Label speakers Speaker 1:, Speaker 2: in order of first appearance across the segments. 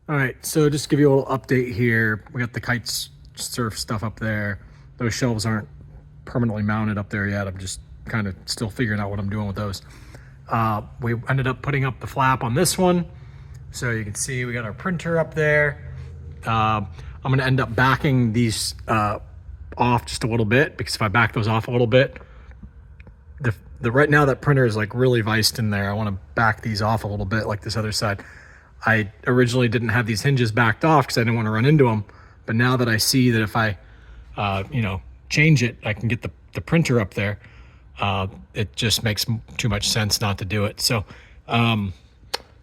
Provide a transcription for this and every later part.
Speaker 1: All right, so just to give you a little update here. We got the kite surf stuff up there. Those shelves aren't permanently mounted up there yet. I'm just kind of still figuring out what I'm doing with those. We ended up putting up the flap on this one. So you can see we got our printer up there. I'm gonna end up backing these off just a little bit, because if I back those off a little bit, the right now that printer is like really viced in there. I want to back these off a little bit like this other side. I originally didn't have these hinges backed off because I didn't want to run into them. But now that I see that if I, change it, I can get the printer up there, it just makes too much sense not to do it. So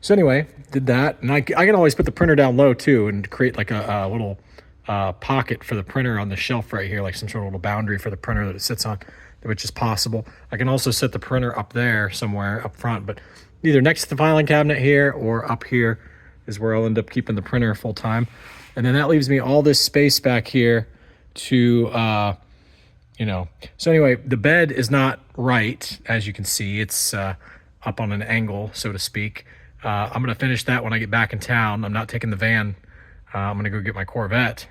Speaker 1: anyway, did that. And I can always put the printer down low too and create like a little pocket for the printer on the shelf right here, like some sort of little boundary for the printer that it sits on, which is possible. I can also set the printer up there somewhere up front, but either next to the filing cabinet here or up here is where I'll end up keeping the printer full time. And then that leaves me all this space back here to, so anyway, the bed is not right. As you can see, it's up on an angle, so to speak. I'm going to finish that when I get back in town. I'm not taking the van. I'm going to go get my Corvette.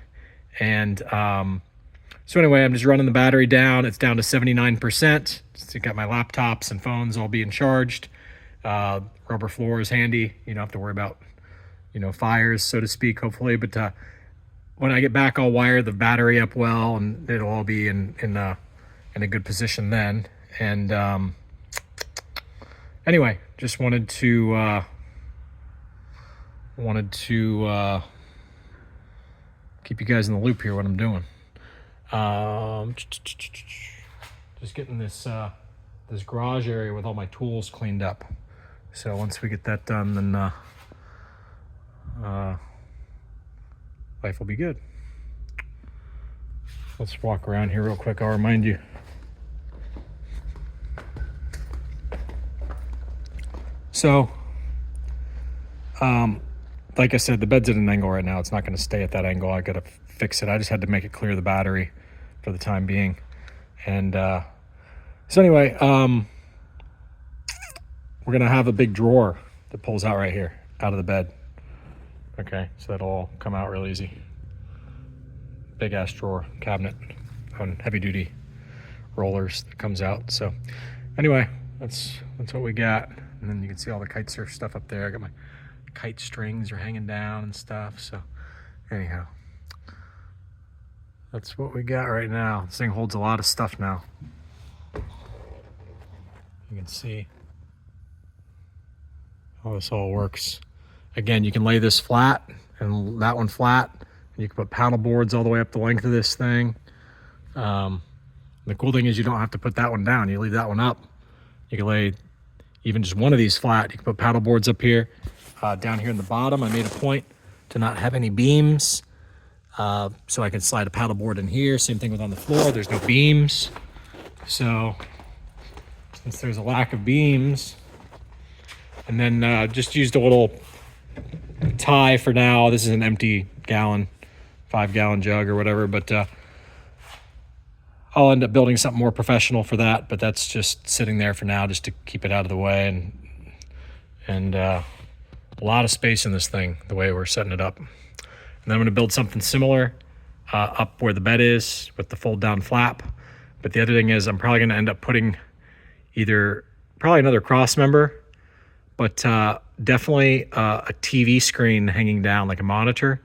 Speaker 1: And so anyway, I'm just running the battery down. It's down to 79%. So got my laptops and phones all being charged. Rubber floor is handy. You don't have to worry about, fires, so to speak, hopefully. But when I get back, I'll wire the battery up well, and it'll all be in a good position then. And anyway, just wanted to keep you guys in the loop here what I'm doing. Just getting this this garage area with all my tools cleaned up. So once we get that done, then life will be good. Let's walk around here real quick. I'll remind you. So, like I said, the bed's at an angle right now. It's not going to stay at that angle. I got to fix it. I just had to make it clear the battery for the time being. And so anyway, we're going to have a big drawer that pulls out right here, out of the bed. Okay, so that'll all come out real easy. Big ass drawer cabinet on heavy duty rollers that comes out. So anyway, that's what we got. And then you can see all the kite surf stuff up there. I got my kite strings are hanging down and stuff. So anyhow, that's what we got right now. This thing holds a lot of stuff now. You can see how this all works. Again, you can lay this flat and that one flat. And you can put paddle boards all the way up the length of this thing. The cool thing is you don't have to put that one down. You leave that one up. You can lay even just one of these flat. You can put paddle boards up here. Down here in the bottom, I made a point to not have any beams. So I can slide a paddle board in here. Same thing with on the floor. There's no beams. So since there's a lack of beams, and then just used a little tie for now. This is an empty gallon, 5-gallon jug or whatever, but I'll end up building something more professional for that, but that's just sitting there for now just to keep it out of the way. And a lot of space in this thing, the way we're setting it up. And then I'm going to build something similar up where the bed is with the fold down flap. But the other thing is I'm probably going to end up putting probably another cross member, but definitely a TV screen hanging down, like a monitor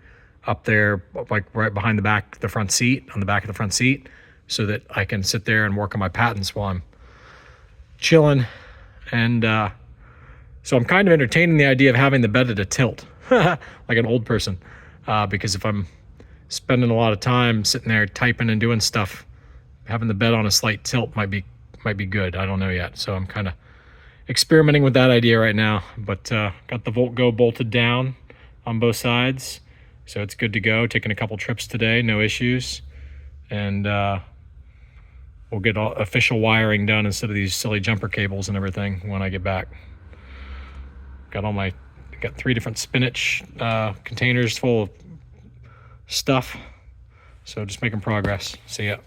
Speaker 1: up there, like right behind the front seat, on the back of the front seat, so that I can sit there and work on my patents while I'm chilling. And so I'm kind of entertaining the idea of having the bed at a tilt, like an old person, because if I'm spending a lot of time sitting there typing and doing stuff, having the bed on a slight tilt might be good. I don't know yet. So I'm kind of experimenting with that idea right now, but got the Volt Go bolted down on both sides, so it's good to go. Taking a couple trips today, no issues, and we'll get all official wiring done instead of these silly jumper cables and everything when I get back. Got 3 different spinach containers full of stuff, so just making progress. See ya.